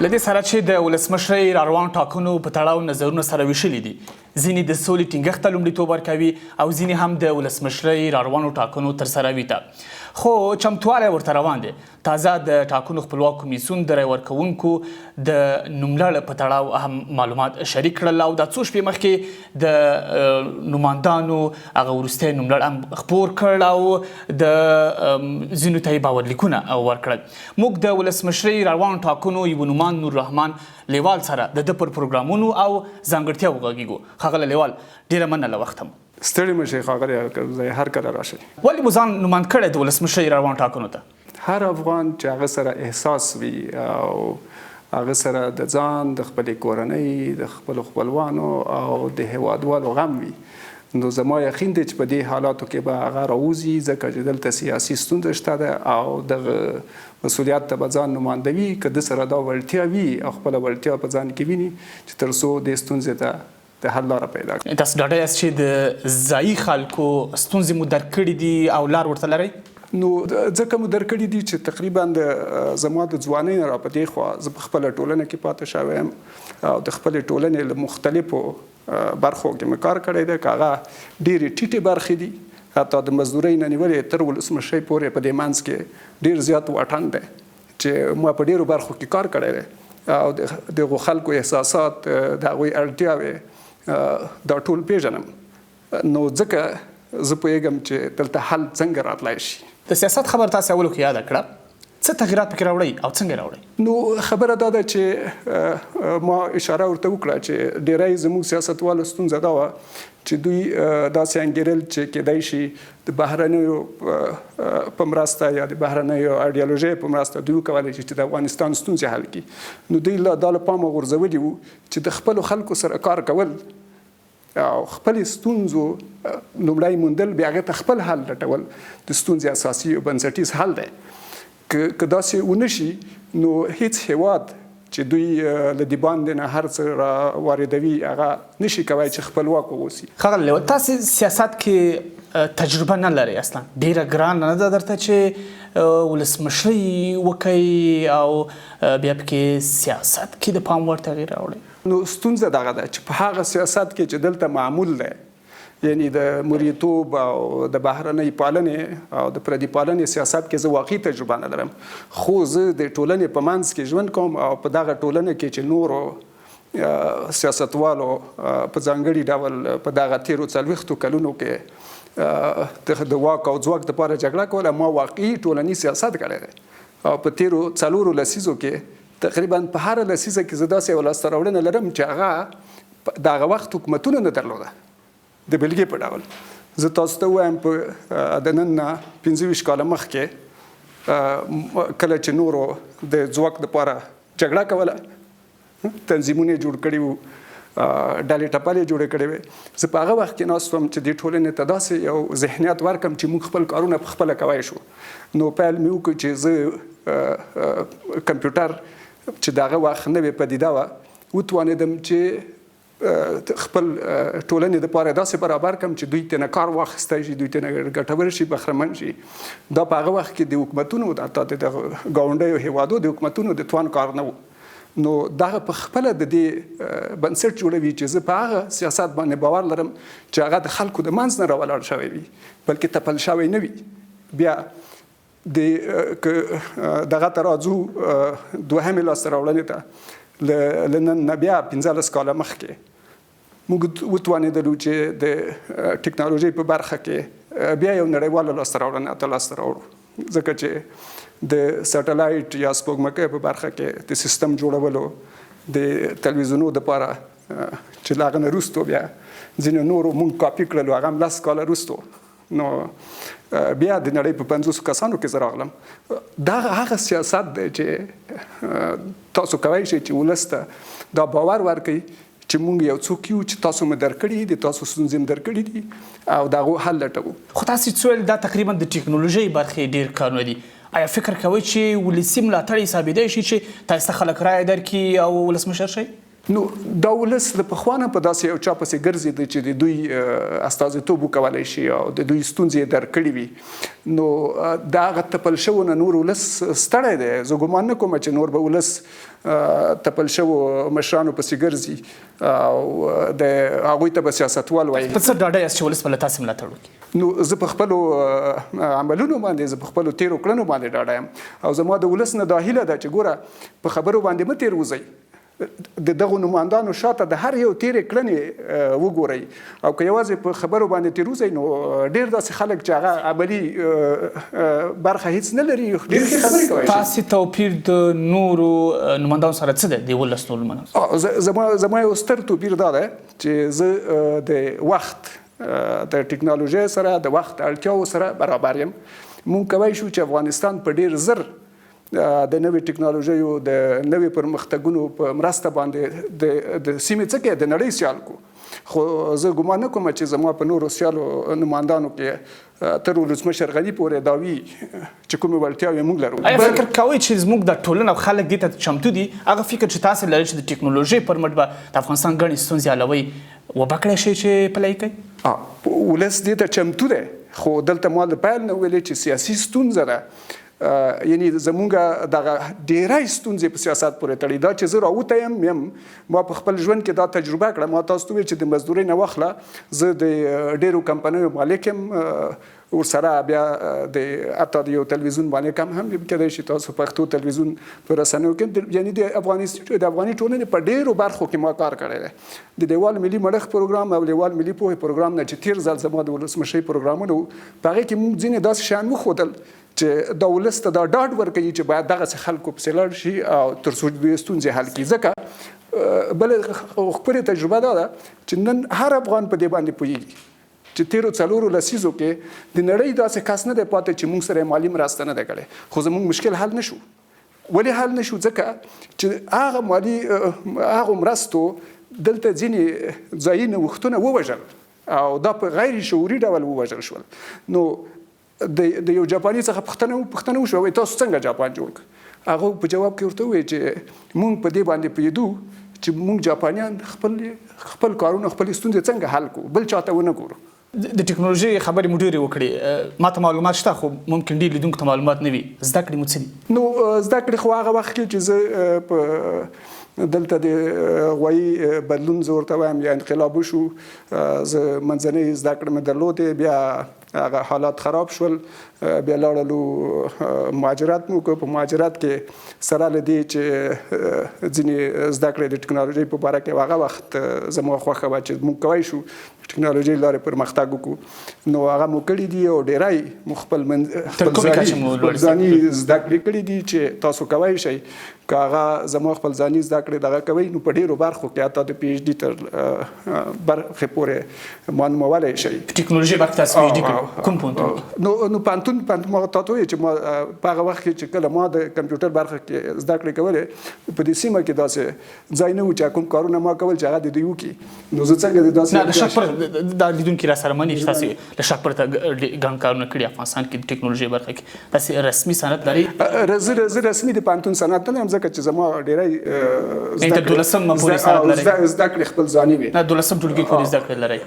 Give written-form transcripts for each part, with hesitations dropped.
لدې سره چې د ولسمشرۍ راروان ټاکنو په تړاو نظرونه سره ویشلي دي. ځینې د سولې ټینګښت ته لومړیتوب ورکوي او ځینې هم د ولسمشرۍ راروانو ټاکنو ترسروي ته. خو چمتوالی ورته روان دی. تازه د ټاکنو خپلواک کمیسیون د رای ورکوونکو د نوملړ په تړاو اهم معلومات شریک کړل او د څو شپې مخکې د نوماندانو هغه وروستی نوملړ هم خپور کړ او د ځینو ته یې باورلیکونه ورکړل. موږ د ولسمشرۍ راروانو ټاکنو یو نومان نور رحمان لیوال سره د ده پر پروګرامونو او ځانګړتیاو وغږیږو. ښاغلی لیوال، ډېره مننه له وخته مو. ستړي مه شئ ښاغلی، هر کله راشئ. ولې مو ځان نومان کړی د ولسمشرۍ راروانو ټاکنو ته؟ هر افغان چې هغه سره احساس وي او هغه سره د ځان، د خپلې کورنۍ، د خپلو خپلوانو او د هیوادوالو غم وي، نو زما یقین دی چې په دې حالاتو کې به هغه راوځي، ځکه چې دلته سیاسي ستونزه شته ده او دغه مسؤلیت ته به ځان نمایندوي که د سره دا وړتیا وي او خپله وړتیا په ځان کې ویني چې تر څو دې ستونزې ته د حل لاره پیدا کړي. تاسو ډاډه یاست چې د ځایي خلکو ستونزې مو درک کړي دي او لار ورته لرئ؟ نو ځکه مو درک کړي دي چې تقریبا زما د ځوانۍ نه را په دې خوا زه په خپله ټولنه کې پاتې شوی یم او د خپلې ټولنې له مختلفو برخو کې مې کار کړی دی، که هغه ډېرې ټیټې برخې دي، حتی د مزدورۍ نه نیولې تر ولسمشرۍ پورې په دې منځ کې ډېر زیات واټن دی چې ما په ډېرو برخو کې کار کړی دی او د هغو خلکو احساسات، د هغوی اړتیاوې دا ټول پیژنم. نو ځکه زه پوهیږم چې دلته حل څنګه راتلی شي. د سیاست خبر تاسو اولو کې یاده کړه، څه تغیرات پکې راوړئ او څنګه راوړئ؟ نو خبره دا ده چې ما اشاره ورته وکړه چې ډیری زموږ سیاستوالو ستونزه دا وه چې دوی داسې انګیرل چې کیدای شي د بهرنیو په مرسته یا د بهرنیو ایډیالوژۍ په مرسته دوی وکولی شي چې د افغانستان ستونزې حل کړي. نو دوی دا له پامه غورځولي وو چې د خپلو خلکو سره کار کول او خپلې ستونزو لومړی موندل، بیا هغې ته خپل حل لټول د ستونزې اساسي او بنسټیز حل دی. که داسې ونه شي نو هیڅ هیواد چې دوی له دې باندې نه هر څه را واردوي هغه نشي کولی چې خپلواک واوسي. ښاغلی لیوال، تاسې سیاست کې تجربه نه لرئ، اصلا ډېره ګرانه نه ده درته چې ولسمشرۍ وکئ او بیا پکې سیاست کې د پام وړ تغییر راوړئ؟ نو ستونزه دغه ده چې په هغه سیاست کې چې دلته معمول دی، یعنی د مریتوب او د بهرنۍ پالنې او د پردي پالنې سیاست کې زه واقعي تجربه نه لرم، خو زه د ټولنې په منځ کې ژوند کوم او په دغه ټولنه کې چې نورو سیاستوالو په ځانګړي ډول په دغه تیرو 40 کلونو کې د واک او ځواک دپاره جګړه کوله، ما واقعي ټولنیز سیاست کړی دی او په تیرو 4 لسیزو کې تقریبا په هره لسیزه کې زه داسې یوه لاسته راوړنه لرم چې هغه د هغه وخت حکومتونه نه درلوده. د بېلګې په ډول زه تاسو ته ووایم په د نن نه 25 کاله مخکې کله چې نورو د ځواک دپاره جګړه کوله، تنظیمونه یې جوړ کړي وو، ډلې ټپلې جوړې کړې وې، زه په هغه وخت کې ناست وم چې دې ټولنې ته داسې یو ذهنیت ورکړم چې موږ خپل کارونه په خپله کوی شو. نو پیل مې وکړ چې زه کمپیوټر چې د هغه وخت نوې پدیده وه وتوانېدم چې خپل ټولنې دپاره داسې برابر کړم چې دوی ترېنه کار واخیستی شي، دوی ترېنه ګټور شي، بهرمن شي. دا په هغه وخت کې د حکومتونو حتی د ګاونډیو هیوادو د حکومتونو د توان کار نه و. نو دغه په خپله د دې بنسټ جوړوي چې زه په هغه سیاست باندې باور لرم چې هغه د خلکو د منځ نه راولاړ شوی وي بلکې تپل شوی نه وي. بیا دغه ته راځو دوهمې لاسته راوړنې ته له نن نه بیا 15 کاله مخکې موږ وتوانېدلو چې د ټکنالوژۍ په برخه کې بیا یو نړیواله لاسته راوړنه ته لاسته راوړو، ځکه چې د سټلایټ یا سپوږمکۍ په برخه کې د سیستم جوړولو د تلویزیونو دپاره چې له هغه نه وروستو بیا ځینې نورو موږ کاپي کړلو، هغه هم 10 کاله وروستو. نو بیا د نړۍ په 50 کسانو کې زه راغلم. دا هغه سیاست دی چې تاسو کولی شئ چې ولس ته دا باور ورکړئ چې موږ یو څوک یو چې تاسو مې درک کړي دي، تاسو ستونزې مې درک کړي دي او د هغو حل لټوو. خو تاسې څه ویل دا تقریبا د ټکنالوژۍ برخې ډېر کارونه دي. آیا فکر کوئ چې ولسي ملاتړ حسابېدی شي چې تاسو ته خلک رایه درکړي او ولسمشر شئ؟ نو دا ولس د پخوانه په داسې یو چا پسې ګرځېده چې د دوی استازیتوب وکولی شي او د دوی ستونزې درک کړي وي نو د هغه تپل شوو نه نور ولس ستړی دی. زه ګمان نه کوم چې نور به ولس تپل شوو مشرانو پسې ګرځي او د هغوی ته به سیاستوال وایي. په څه ډاډه یاست چې ولس به له تاسې ملاتړ وکړي؟ نو زه په خپلو عملونو باندې زه په خپلو تیرو کړنو باندې ډاډه یم او زما د ولس نه دا هیله ده چې ګوره په خبرو باندې مه تیر وځئ، د دغو نمایندانو شاته د هر یو تیرې کړنې وګورئ او که یوازې په خبرو باندې تیر وځئ نو ډېر داسې خلک چې هغه عملي برخه هیڅ نه لري ډېر ښې خبرې کولی شي. تاسې توپیر د نورو نمایندانو سره څه دی د ولس نورو نمایندانو؟ زما یو ستر توپیر دا دی چې زه د وخت د ټکنالوژۍ سره د وخت اړتیاو سره برابر یم. مونږ کولی شو چې افغانستان په ډېر زر د نوې ټکنالوژیو د نوې پرمختګونو په مرسته باندې د سیمې څه کې د نړۍ سیال کو. خو زه ګمان نه کوم چې زما په نورو سیالو نمایندانو کې تر ولسمشر غني پورې دا وي چې کومې وړتیاوې موږ لرو. آیا فکر کوئ چې زموږ د ټولنه او خلک دې ته چمتو دي؟ هغه فکر چې تاسې لرئ چې د ټکنالوژۍ پر مټ به د افغانستان ګڼې ستونزې حلوئ وبکړی شئ چې پلی کوئ؟ ولس دې ته چمتو دی خو دلته ما د پیل نه ویلې چې سیاسي ستونزه ده یعنی زمونږ دغه ډیری ستونزې په سیاست پورې تړي. دا چې زه راوتی یم ما په خپل ژوند کې دا تجربه کړه. ما تاسو ته وویل چې د مزدورۍ نه واخله زه د ډیرو کمپنیو مالک یم ورسره بیا د حتی د یو تلویزیون مالک هم کېدای شي تاسو پښتو تلویزیون په رسنیو کې یعنی د افغاني ټولنې په ډیرو برخو کې ما کار کړی دی. د دیوال ملي مړښت پروګرام او دیوال ملي پوهې پروګرام نه چې تیر ځل زما د ولسمشرۍ پروګرامونه په هغې کې موږ ځینې داسې شیان وښودل چې دا ولس ته دا ډاډ ورکوي چې باید دغسې خلکو پسې لاړ شي او تر څو دوی ستونزې حل کړي. ځکه بله ښکلې تجربه دا ده چې نن هر افغان په دې باندې پوهېږي چې تیرو څلورو لسیزو کې د نړۍ داسې کس نه دی پاتې چې موږ سره مالي مرسته نه ده کړې. خو زموږ مشکل حل نه شو. ولې حل نه شو؟ ځکه چې هغه مالي هغو مرستو دلته ځینې ځایي نوښتونه ووژل او دا په غیر شعوري ډول ووژل شول. نو د یو جاپاني څخه پوښتنه وشوه وایي تاسو څنګه جاپان جوړ کړ؟ هغه په جواب کې ورته وویل چې موږ په دې باندې پوهېدو چې موږ جاپانیان خپل کارونه خپلې ستونزې څنګه حل کړو بل چاته ونه ګورو. د ټکنالوژۍ خبرې مو ډېرې وکړې، ما ته معلومات شته خو ممکن ډېر لیدونکو ته معلومات نه وي. زده کړې مو څه دي؟ نو زده کړې خو هغه وخت کې چې زه په دلته د غوایي بدلون زه ورته وایم یا انقلاب وشو، زه منځنۍ زده کړې مې درلودې، بیا هغه حالات خراب شول، بیا لاړلو مهاجرت مو وکړ. په مهاجرت کې سره له دې چې ځینې زده کړې د ټکنالوژۍ په باره کې هغه وخت زما خوښه وه چې موږ کولی شو ټکنالوژۍ لارې پرمختګ وکړو. نو هغه مو کړي دي او ډیری مو خپل ځاني زده کړې کړي دي چې تاسو کولی شئ که هغه زما خپل ځاني زده کړې دغه کوئ نو په ډېرو برخو کې حتی د پی ایچ ډي تر برخې پورې معلومولی شئ. ټکنالوژۍ برخې تاسو پی ایچ ډي کړو کوم پوهنتون؟ نو پوهنتون ما تاته وویل چې ما په هغه وخت کې چې کله ما د کمپیوټر برخه کې زده کړې کولې په دې سیمه کې داسې ځای نه و چې کوم کارونه ما کول چې هغه د دوی وکړي. نو زه څنګه د داسې نه د شک پر دا لیدونکي را سره مني چې تاسې له شک پرته ګڼ کارونه کړي افغانستان کې د ټکنالوژۍ برخه کې. تاسې رسمي سند لرئ؟ زه رسمي د پوهنتون سند نه لرم ځکه چې زما ډېری تر 12 پورې سند لرئ؟ زده کړې خپل ځاني وي. نه 12 ټولګي پورې زده کړې لرئ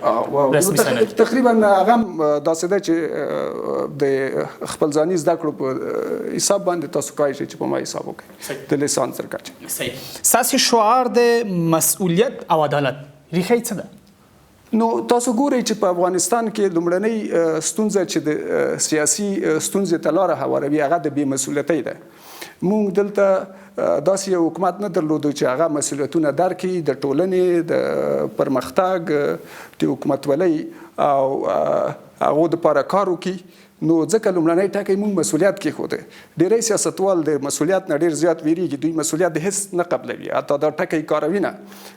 رسمي سند؟ تقریبا هغه داسې ده چې د خپل ځاني زده کړو په حساب باندې تاسو کولی شئ چې په ما حساب وکړئ د لیسانس تر کچه. صحیح. ستاسې شعار د مسؤلیت او عدالت ریښه یې څه ده؟ نو تاسو ګورئ چې په افغانستان کې لومړنۍ ستونزه چې د سیاسي ستونزې ته لاره هواروي هغه د بې مسؤلیتۍ ده. موږ دلته داسې یو حکومت نه درلودو چې هغه مسؤلیتونه درک کړي د ټولنې د پرمختګ د حکومتولۍ او هغو دپاره کار وکړي. نو ځکه لومړنی ټکی موږ مسؤلیت کېښودی. ډېری سیاستوال د مسؤلیت نه ډېر زیات ویریږي، دوی مسؤلیت د هېڅ نه قبلوي، حتی دا ټکی کاروي نه.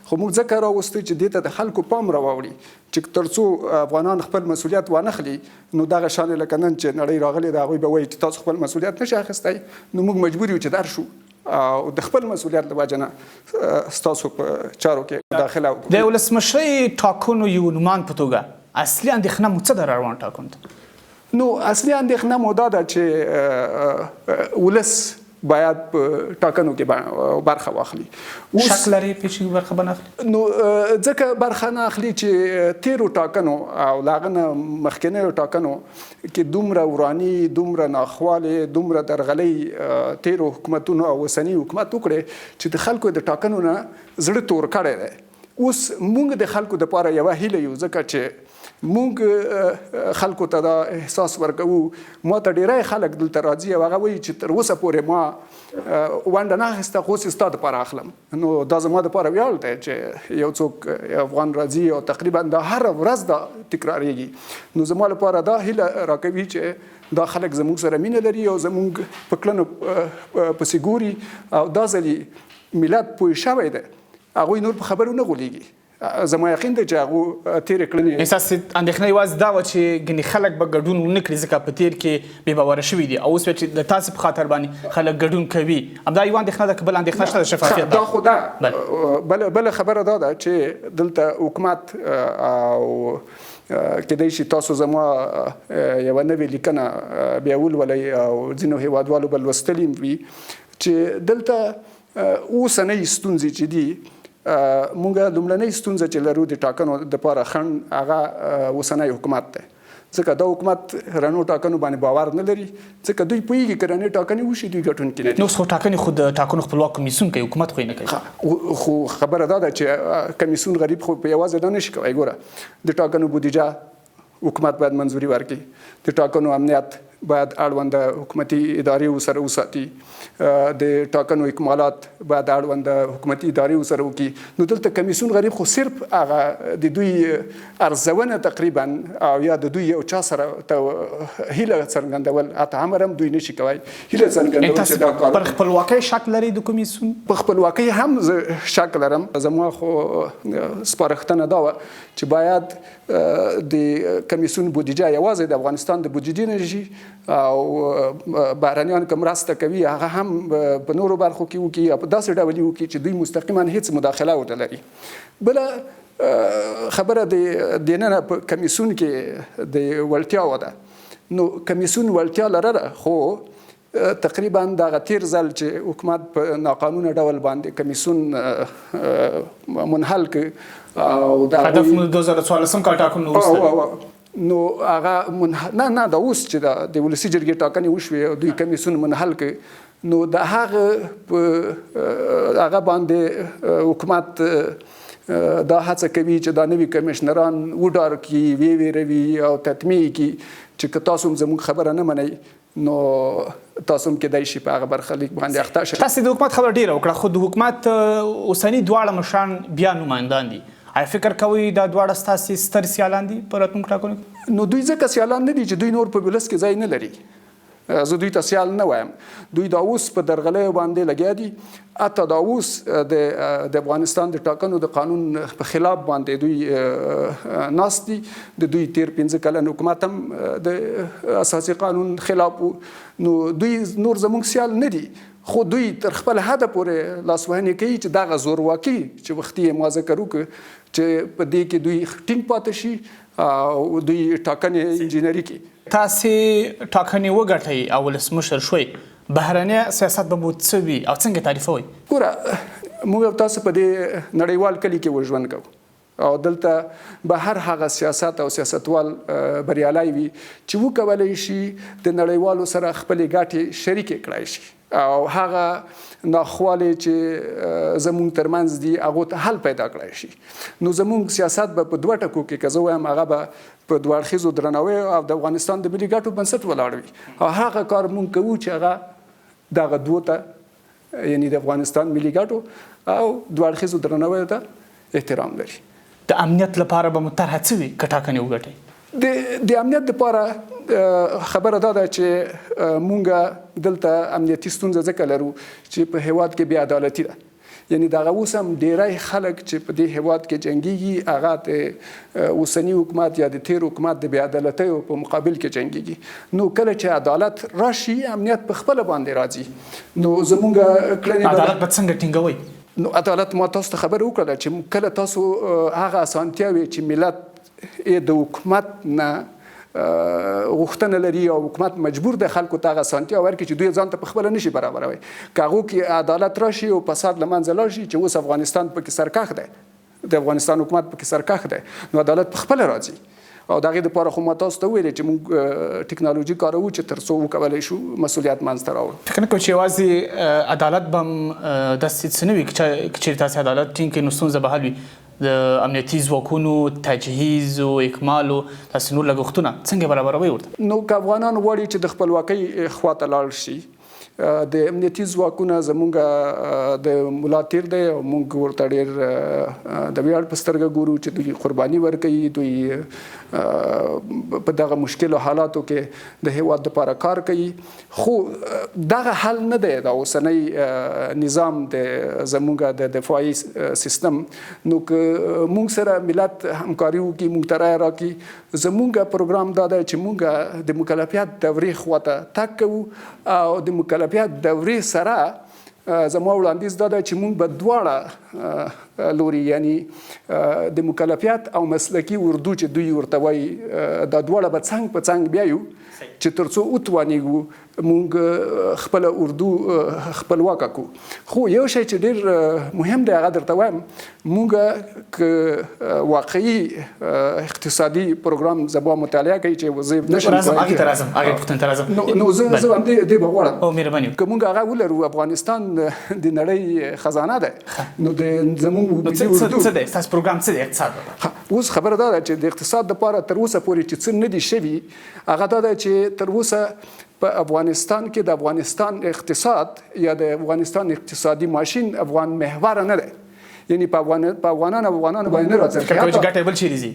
خو موږ ځکه راوستو چې دې ته د خلکو پام راواوړي چې تر څو افغانان خپل مسؤلیت وانخلي نو دغه شان لکه نن چې نړۍ راغلې ده هغوی به وایي چې تاسو خپل مسؤلیت نشئ اخیستی. نو موږ مجبور یو چې درشو او د خپل مسؤلیت له وجې نه ستاسو په چارو کې داخله وکړو. د ولسمشرۍ ټاکنو یو نومان په توګه اصلي اندېښنه مو څه ده روان ټاکنو ته؟ نو اصلي اندېښنه مو دا ده چې ولس باید په ټاکنو کې برخه واخلي. شک لري چې برخه به نه اخلي؟ نو ځکه برخه نه اخلي چې تیرو ټاکنو او له هغه نه مخکینیو ټاکنو کې دومره وراني، دومره ناخوالې، دومره درغلۍ تیرو حکومتونو او اوسني حکومت وکړې چې د خلکو د ټاکنو نه زړه تور کړی دی. اوس موږ د خلکو دپاره یوه هیله یو، ځکه چې موږ خلکو ته دا احساس ورکوو. ما ته ډیری خلک دلته راځي او هغه وایي چې تر اوسه پورې ما ونډه نه اخیسته، خو اوس یې ستا دپاره اخلم. نو دا زما دپاره ویاړ دی چې یو څوک افغان راځي او تقریبا دا هره ورځ دا تکراریږي. نو زما لپاره دا هیله راکوي چې دا خلک زموږ سره مینه لري او زموږ په کړنو پسې ګوري او دا ځلې ملت پوه شوی دی، هغوی نور په خبرو نه غولېږي. زما یقین دی چې هغو تیرې کړنې احساس اندېښنه یوازې دا وه چې ګنې خلک به ګډون ونه کړي، ځکه په تیر کې بې باوره شوي دي او اوس بیا چې د تاسې په خاطر باندې خلک ګډون کوي، همدا یوه اندېښنه ده که بله اندېښنه شته د شفافیت؟ دا خو ده. بله خبره دا ده چې دلته حکومت او کېدای شي تاسو زما یوه نوې لیکنه بیا ولولئ او ځینو هیوادوالو به لوستلي وي چې دلته اوسنۍ ستونزې چې دي، مونږ لومړنۍ ستونزه چې لرو د ټاکنو دپاره خنډ هغه اوسنی حکومت دی. ځکه دا حکومت رڼو ټاکنو باندې باور نه لري، ځکه دوی پوهېږي که رڼې ټاکنې وشي دوی ګټونکي نه دي. نو اوس خو ټاکنې خو د ټاکنو خپلواک کمیسیون کوي، حکومت خو یې نه کوي. خو خبره دا ده چې کمیسیون غریب خو په یوازې دا نشي کوی. ګوره د ټاکنو بودیجه حکومت باید منظوري ورکړي، د ټاکنو امنیت باید اړونده حکومتي ادارې ورسره وساتي، د ټاکنو اکمالات باید اړونده حکومتي ادارې ورسره وکړي. نو دلته کمیسیون غریب خو صرف هغه د دوی ارزونه تقریبا او یا د دوی یو چا سره هیله څرګندول، حتی امر هم دوی نشي کوی هیله څرګندول چې دا کار. پر خپلواکۍ شک لري د کمیسیون؟ په خپلواکۍ هم زه شک لرم. زما خو سپارښتنه دا وه چې باید د کمیسیون بودیجه یوازې د افغانستان د بودیجې نه شي او بهرنیان که مرسته کوي هغه هم په نورو برخو کې وکړي او په داسې ډول یې وکړي چې دوی مستقیما هیڅ مداخله ورته لري. بله خبره د دننه په کمیسیون کې د وړتیاوو ده. نو کمیسیون وړتیا لرله، خو تقریبا دغه تیر ځل چې حکومت په ناقانونه ډول باندې کمیسیون منحل کړ او د هدف مو 2014 کال ټاکنو وروسته نو هغه نه دا اوس چې د ولسي جرګې ټاکنې وشوې او دوی کمیسیون منحل کړ، نو د هغه باندې حکومت دا هڅه کوي چې دا نوي کمیشنران وډار کړي، ویروي او تطمیع کړي چې که تاسو هم زموږ خبره نه منئ نو تاسو هم کېدای شي په هغه برخلیک باندې اخته شئ. تاسې د حکومت خبره ډېره وکړه، خو د حکومت اوسني دواړه مشران بیا نمایندان دي. آیا فکر کوئ دا دواړه ستاسې ستر سیالان دي په راتلونکو ټاکنو کې؟ نو دوی ځکه سیالان نه دي چې دوی نور په ولس کې ځای نه لري. زه دوی ته سیال نه وایم. دوی دا اوس په درغلیو باندې لګیا دي. حتی دا اوس د افغانستان د ټاکنو د قانون په خلاف باندې دوی ناست دي. د دوی تیر 15 کلن حکومت هم د اساسي قانون خلاف وو. نو دوی نور زموږ سیال نه دي، خو دوی تر خپل حده پورې لاسوهنې کوي چې دغه زورواکي چې وختي یې ما ذکر وکړ چې په دې کې دوی ټینګ پاتې شي او دوی ټاکنې انجینري کوي. تاسې ټاکنې وګټئ او ولسمشر شوئ، بهرنی سیاست به مو څه وي او څنګه تعریفوئ؟ ګوره موږ او تاسو په دې نړیوال کلي کې ژوند کوو او دلته به هر هغه سیاست او سیاستوال بریالی وي چې وکولی شي د نړیوالو سره خپلې ګټې شریکې کړای شي او هغه ناخوالې چې زموږ ترمنځ دي هغو ته حل پیدا کړای شي. نو زموږ سیاست به په دوه ټکو کې که زه وایم هغه به په دوه اړخیزو درناوي او د افغانستان د ملي ګټو بنسټ ولاړ وي او هغه کار مونږ کوو چې هغه دغه دوو ته یعنی د افغانستان ملي ګټو او دوه اړخیزو درناوي ته احترام لري. د امنیت لپاره به مو طرحه څه وي که ټاکنې وګټئ؟ د امنیت لپاره خبره دا ده چې مونږ دلته امنیتي ستونزه ځکه لرو چې په هیواد کې بې عدالتي ده. یعنی دغه اوس هم ډیری خلک چې په دې هیواد کې جنګیږي هغه د اوسني حکومت یا د تیر حکومت د بې عدالتیو په مقابل کې جنګیږي. نو کله چې عدالت راشي امنیت په خپله باندې راځي. نو زمونږ کړنې عدالت به څنګه ټینګوئ؟ نو عدالت ما تاسو ته خبره وکړله چې کله تاسو هغه اسانتیاوې چې ملت د حکومت نه غوښتنه لري او حکومت مجبور د خلکو ته هغه اسانتیا ورکړي چې دوی ځان ته پخپله نشي برابروي که هغو کې عدالت راشي او فساد له منځه لاړ شي چې اوس افغانستان پکې سرکښ دی د افغانستان حکومت پکې سرکښ دی نو عدالت پخپله راځي او د هغې دپاره خو ما تاسو ته ویلې چې موږ ټکنالوژي کاروو چې تر څو وکولی شو مسؤلیت منځته راوړو فکر نه کوم چې یوازې عدالت به هم داسې څه نه وي که چیرې تاسې عدالت ټینګ کړئ نو ستونزه به حل وي د امنیتي ځواکونو تجهیز او اکمال او داسې نور لګښتونه څنګه برابروي ورته نو که افغانان غواړي چې د خپلواکۍ خواته لاړ شي د امنیتي ځواکونه زمونږ د ملا تیر دی او موږ ورته ډېر د ویاړ په سترګه ګورو چې دوی قرباني ورکوي دوی په دغه مشکلو حالاتو کې د هیواد دپاره کار کوي خو دغه حل نه دی د اوسنی نظام د زمونږ د دفاعي سیستم نو که موږ سره ملت همکاري وکړي موږ ته رایه راکړي زمونږ پروګرام دا دی چې موږ د مکلفیت دورې خواته تګ کوو او د مکلفیت دورې سره زما وړاندیز دا ده چې موږ به دواړه لوري یعنی د مکلفیت او مسلکي اردو چې دوی ورته وایي دا دواړه به څنګ په څنګ بیایو چې تر څو وتوانیږو موږ خپل اردو خپلواکه کړو خو یو شی چې ډېر مهم دی هغه درته وایم موږ که واقعي اقتصادي پروګرام زما مطالعه کوي چې زه نشم هغې ته راځم هغې پوښتنې ته راځم نو زه همدې به غواړم او مهرباني که موږ هغه ولرو افغانستان د نړۍ خزانه ده نو د زموږ څه دی ستاسو پروګرام څه دی اقتصاد اوس خبره دا ده چې د اقتصاد دپاره تر اوسه پورې چې څه نه دي شوي هغه دا ده چې تر اوسه په افغانستان کې د افغانستان اقتصاد یا د افغانستان اقتصادي ماشین افغان محور نه دی یعنی په افغانانو باندې نه راځي چې ګټه بل چیرې ځي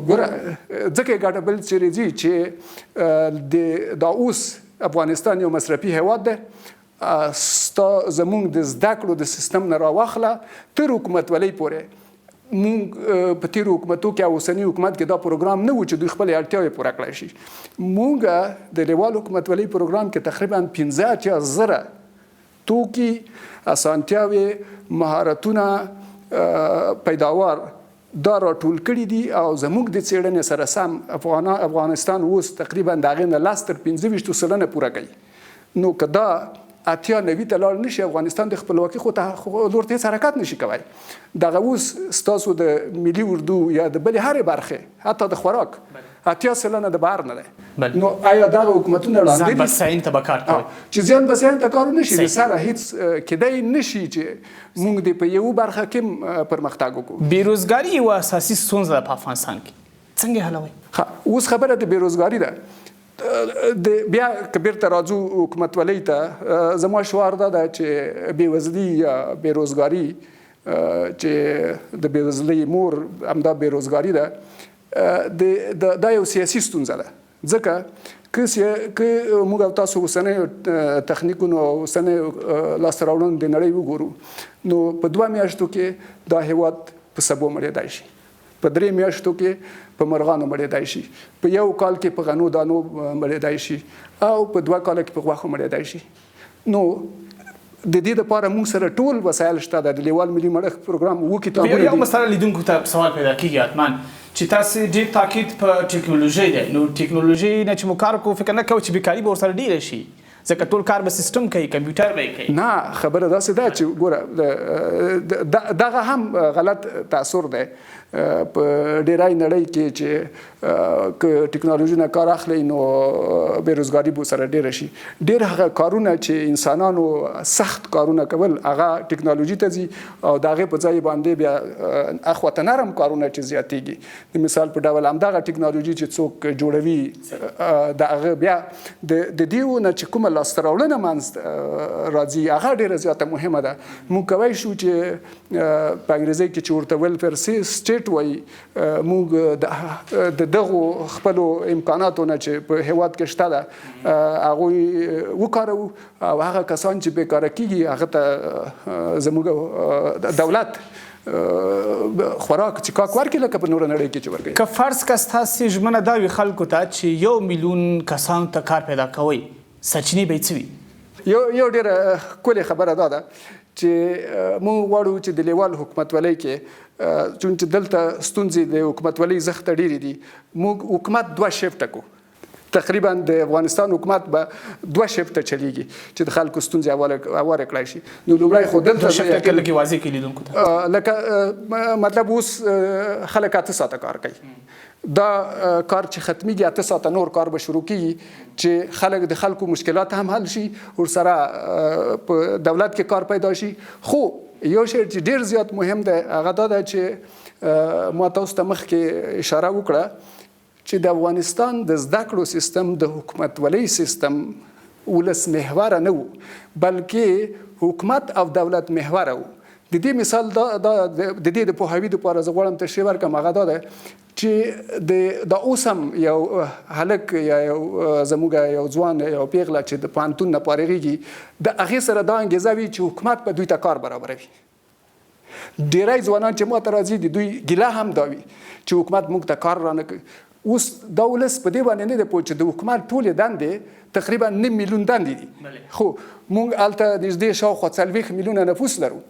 ګوره ځکه ګټه بل چیرې ځي چې دا اوس افغانستان یو مصرفي هیواد دی زمونږ د زده کړو د سیستم نه راواخله تر حکومتولۍ پورې مونږ په تیرو حکومتو کې او اوسني حکومت کې دا پروګرام نه و چې دوی خپلې اړتیاوې پوره کړی شي مونږ د لیوال حکومتولۍ پروګرام کې تقریبا 15,000 توکي اسانتیاوې مهارتونه پیداوار دا راټول کړي دي او زموږ د څېړنې سره سم افغانستان اوس تقریبا د هغې نه 10 تر 15% پوره کوي نو که دا 80-90 ته لاړ نشي افغانستان د خپلواکۍ خو لور ته هېڅ حرکت نشي کولی دغه اوس ستاسو د ملي اردو یا د بلې هرې برخې حتی د خوراک 80% د بهر نه دی نو آیا دغه حکومتونه ړانده ځان بساین ته به کار کوي چې ځان بساین ته کار نشي د سره هېڅ کیدی نشي چې موږ د په یو برخه کې پرمختګ وکړو بېروزګاري یوه اساسي ستونزه ده په افغانستان کې څنګه حلوئ اوس خبره د بېروزګاري ده بیا که بیرته راځو حکومتولۍ ته زما شعار دا ده چې بېوزلي یا بېروزګاري چې د بېوزلۍ مور همدا بېروزګاري ده دا یو سیاسي ستونزه ده ځکه که موږ او تاسو اوسنیو تخنیکونو او اوسنیو لاسته راوړنو د نړۍ وګورو نو په 2 میاشتو کې دا هیواد په سبو مړېدای شي په 3 میاشتو کې په مرغانو مړېدای شي په 1 کال کې په غنو دانو مړېدای شي او په 2 کال کې په غوښو مړېدای شي نو د دې لپاره موږ سره ټول وسایل شته د لیوال ملي مړښت پروګرام وو کتابونه یو مسله لیدونکو ته سوال پیدا کیږي حتما چې تاسو ډېر تاکید په ټیکنالوژي دی نو ټیکنالوژي نه چې مو کار کوو فکر نه کوو چې بیکاري به ورسره ډېره شي ځکه ټول کار به سیستم کوي کمپیوټر به یې کوي نه خبره داسې ده چې ګوره دغه هم غلط تاثر دی په ډیری نړۍ کې چې که ټکنالوژي نه کار اخلي نو بېروزګاري به سره ډېره شي ډېر هغه کارونه چې انسانانو سخت کارونه کول هغه ټکنالوژي ته ځي او د هغې په ځای باندې بیا اخواته نرم کارونه چې زیاتېږي د مثال په ډول همدغه ټکنالوژي چې څوک جوړوي د هغه بیا د دې نه چې کومه لاسته راوړنه منځ راځي هغه ډېره زیاته مهمه ده موږ کولی شو چې په انګریزۍ کې چې ورته ویلفیر سټیټ وایي موږ د دغو خپلو امکاناتو نه چې په هیواد کې شته ده هغوی وکاروو او هغه کسان چې بېکاره کېږي هغه ته زموږ دولت خوراک چې کاک ورکړي لکه په نوره نړۍ کې چې ورکوي که فرض که ستاسې ژمنه دا وي خلکو ته چې 1 میلیون کسانو ته کار پیدا کوئ سرچینې به یې څه وي یو ډېره ښکلې خبره دا ده چې موږ غواړو چې د لیوال حکومتولۍ کې چون چې دلته ستونزې د حکومتولۍ زښته ډېرې دي، موږ حکومت 2 شفټه کو. تقریبا د افغانستان حکومت به 2 شفټه چلیږي چې د خلکو ستونزې هواره کړای شي. نو لومړی خو دلته 2 شفټه کې لکه واضح کړي لیدونکو ته لکه مطلب اوس خلک 8 ساعته کار کوي، دا کار چې ختمیږي 8 ساعته نور کار به شروع کیږي چې خلک د خلکو مشکلات هم حل شي، ورسره په دولت کې کار پیدا شي. خو یو شی چې ډېر زیات مهم دی هغه دا ده چې ما تاسو ته مخکې اشاره وکړه چې د افغانستان د زده کړو سیستم د حکومتولۍ سیستم ولس محوره نه و، بلکې حکومت او دولت محوره و. د دې مثال د دې د پوهاوي لپاره زه غواړم تشریح ورکړم. هغه دا ده چې د اوس هم یو هلک یا یو زموږ یو ځوان یو پیغله چې د پوهنتون نه فارغېږي، د هغې سره دا انګېزه وي چې حکومت به دوی ته کار برابروي. ډېری ځوانان چې ما ته راځي د دوی ګیله هم دا وي چې حکومت موږ ته کار رانه کوي. اوس دا ولس په دې باندې نه دی پوه چې د حکومت ټولې دندې تقریبا 9 میلیون دندې دي، خو موږ هلته نږدې شاوخوا 40 میلیونه نفوس لرو،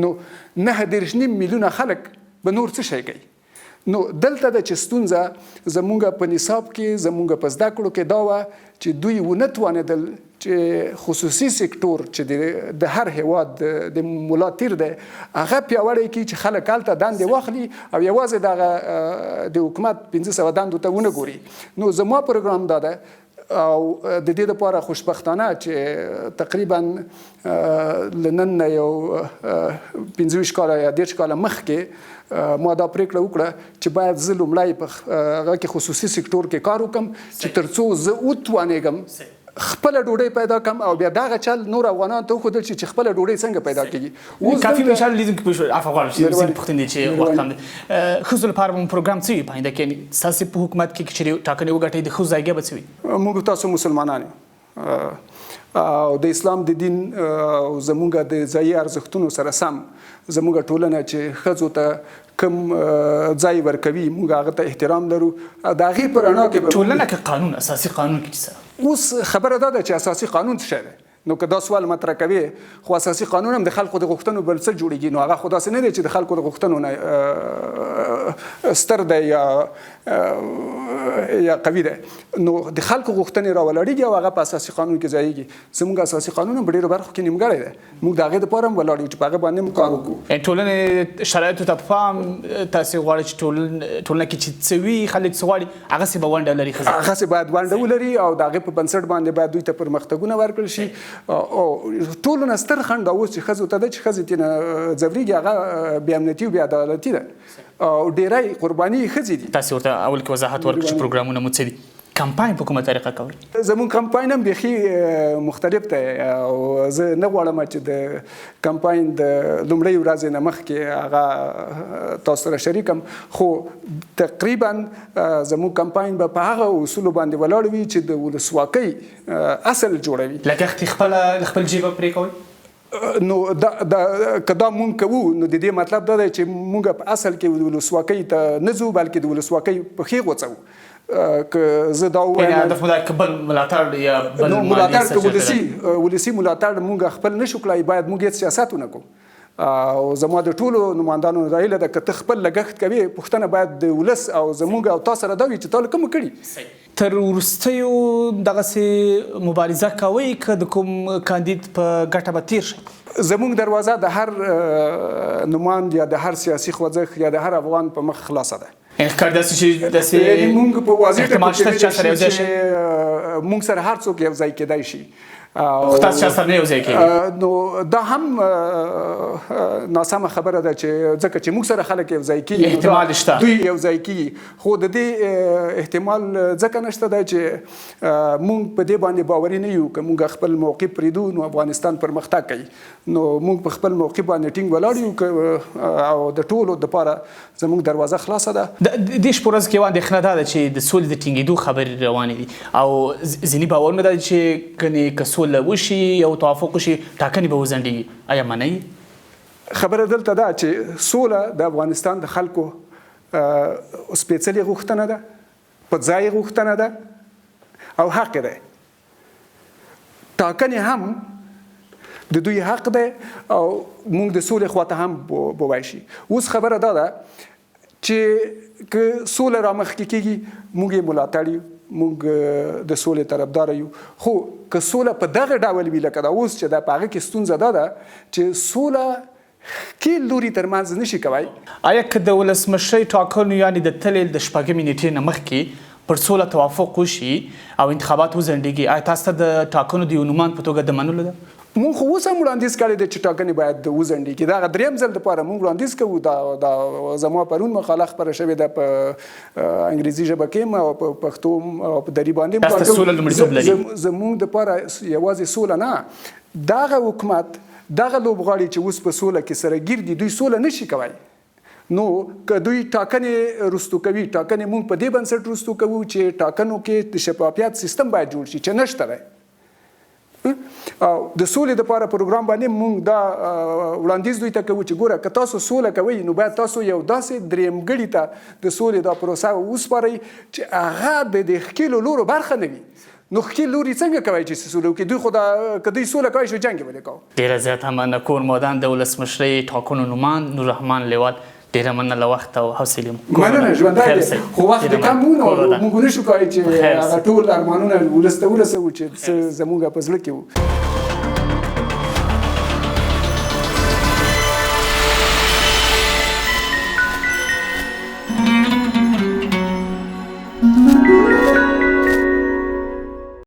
نو 9.5 میلیونه خلک به نور څه شی کوي. نو دلته د چې ستونزه زمونږ په نصاب کې زمونږ په زده کړو کې دا وه چې دوی ونه توانېدل چې خصوصي سکتور چې د هر هیواد د ملا تیر دی هغه پیاوړی کړي چې خلک هلته دندې واخلي او یوازې دغه د حکومت 500 دندو ته ونه ګوري. نو زما پروګرام دا ده او د دې لپاره خوشبختانه چې تقریبا لنن یو 15 کاله یا 10 کاله مخکې ما دا پریکړه وکړه چې باید زه لومړی په هغه کې خصوصي سکتور کې کار وکړم چې ترڅو زه وتوانېږم خپل ډوډۍ پیدا کړم او بیا دغه چل نور افغانان ته وښودل چې خپل ډوډۍ څنګه پیدا کېږي. کافي مثال لیدونکو په عفو غواړم چې ځینې پوښتنې چې وخت کم دی ښځو لپاره مو پروګرام څه وي په آینده کې ستاسې په حکومت کې چې ټاکنې وګټئ د ښځو ځایګاه به څه وي؟ موږ تاسو مسلمانان او د اسلام د دین او زموږ د ځایي ارزښتونو سره سم زموږ ټولنه چې ښځو ته کوم ځای ورکوي موږ هغه ته احترام لرو. د هغې په رڼا کې ټولنه که قانون اساسي قانون کې څه اوس خبره دا ده چې اساسي قانون څه شی دی. نو که دا سوال مطرح کوي خو اساسي قانون هم د خلکو د غوښتنو بنسټ جوړېږي، نو هغه خو داسې نه دی چې د خلکو د غوښتنو نه ستر دی یا قوي دی. نو د خلکو غوښتنې راولاړېږي او هغه په اساسي قانون کې ځایېږي. زموږ اساسي قانون هم په ډېرو برخو کې نیمګړی دی، موږ د هغې دپاره هم ولاړ یو چې په هغه باندې هم کار وکړو. ټولنې شرایطو ته پام تاسې غواړئ چې ټولنه کې چې څه وي خلک څه غواړي هغسې به ونډه لري ښځې هغسې باید ونډه ولري او د هغې په بنسټ باندې باید دوی ته پرمختګونه ورکړل شي. او ټولو نه ستر خنډ اوس چې ښځو ته ده چې ښځې ترېنه ځورېږي هغه بې امنیتي او بې عدالتي ده او ډېری قرباني یې ښځې دي. تاسې ورته اول کې وضاحت ورکړو چې پروګرامونه مو څه دي، کمپاین په کومه طریقه کوئ؟ زموږ کمپاین هم بیخي مختلف دی او زه نه غواړم چې د کمپاین د لومړۍ ورځې نه مخکې هغه تاسو سره شریکم، خو تقریبا زموږ کمپاین به په هغه اصولو باندې ولاړ وي چې د ولسواکۍ اصل جوړوي. لګښت خپل جیبه پرې کوئ؟ نو که دا مونږ کوو نو د دې مطلب دا دی چې مونږ په اصل کې ولسواکۍ ته نه ځو بلکې د ولسواکۍ پښې غوڅوو. که زه دا ووایم هدف مو دا که بل ملاتړ یا بل ملاتړ که ولسي ملاتړ مونږ خپل نشو کړای باید مونږ هېڅ سیاست ونه کړو. او زما د ټولو نمایندانو دا هیله ده که ته خپل لګښت کوې پوښتنه باید د ولس او زموږ او تا سره دا وي چې تا له کومه کړي. تر وروستیو دغسې مبارزه کوئ که د کوم کاندید په ګټه به تیر شئ؟ زموږ دروازه د هر نماند یا د هر سیاسي خوځښت یا د هر افغان په مخ خلاصه ده. ښکار داسې چې داسې مونږ په واضح احتمال شته چې چا سره یو ځای شي؟ مونږ سره هر څوک یو ځای کېدای شي. خو تاسو چا سره نه یو ځای کېږي؟ نو دا هم ناسمه خبره ده چې ځکه چې موږ سره خلک یو ځای کېږي احتمال شته دوی یو ځای کېږي، خو د دې احتمال ځکه نشته دی چې موږ په دې باندې باوري نه یو. که موږ خپل موقف پرېږدو نو افغانستان پرمختګ کوي، نو موږ په خپل موقف باندې ټینګ ولاړ یو او د ټولو دپاره زموږ دروازه خلاصه ده. د دې شپه ورځ کې یوه اندېښنه دا ده چې د سولې د ټینګېدو خبرې روانې دي او ځینې باورونه دا دي چې ګنې که سوله وشي یو توافق وشي ټاکنې به وځنډېږي. آیا منئ؟ خبره دلته ده چې سوله د افغانستان د خلکو سپېڅلې غوښتنه ده، په ځای غوښتنه ده او حق دی. ټاکنې هم د دوی حق دی او موږ د سولې خواته هم بوای شي. اوس خبره دا ده چې که سوله رامخکې کېږي موږ یې ملاتړ یو، موږ د سولې طرفدار یو، خو که سوله په دغه ډول وي لکه دا اوس چې دا په هغه کې ستونزه دا ده چې سوله ښکیل لوري ترمنځ نشي کوی. آیا که د ولسمشرۍ ټاکنو یعنې د تلې د شپږمې نیټې نه مخکې پر سوله توافق وشي او انتخابات وځنډېږي، آیا تاسو ته د ټاکنو د یو نومان په توګه د منلو ده؟ مونږ خو اوس هم وړاندیز کړی دی چې ټاکنې باید وځنډېږي. دغه درېیم ځل دپاره مونږ وړاندیز کوو. دا زما پرون مقاله خپره شوې ده په انګریزي ژبه کې او په پښتو او په دري باندې. تاسو سوله لومړیتوب لري؟ زمونږ دپاره یوازې سوله نه، دغه حکومت دغه لوبغاړي چې اوس په سوله کې سره ګیر دي دوی سوله نشي کوی. نو که دوی ټاکنې رستو کوي، ټاکنې مونږ په دې بنسټ رستو کوو چې ټاکنو کې د شفافیت سیستم باید جوړ شي چې نشته دی. د سولې دپاره پروګرام باندې مونږ دا وړاندیز دوی ته کوو چې ګوره که تاسو سوله کوئ نو باید تاسو یو داسې درېیمګړي ته د سولې دا پروسه وسپارئ چې هغه د ښکیلو لورو برخه نه وي. نو ښکیل لوري څنګه کوي چې سوله وکړي؟ دوی خو که دوی سوله کوی شو جنګ یې ولې کوو. ډېره زیاته مننه. کور مادان د ولسمشرۍ ټاکنو نومان نور رحمان لیوال، ډېره مننه له وخت او حوصلې مو. مننه ژوندی دی، خو وخت د کم و نو موږ نشو کولی چې هغه ټول ارمانونه ولس ته ورسوو چې څه زموږ په زړه کې و.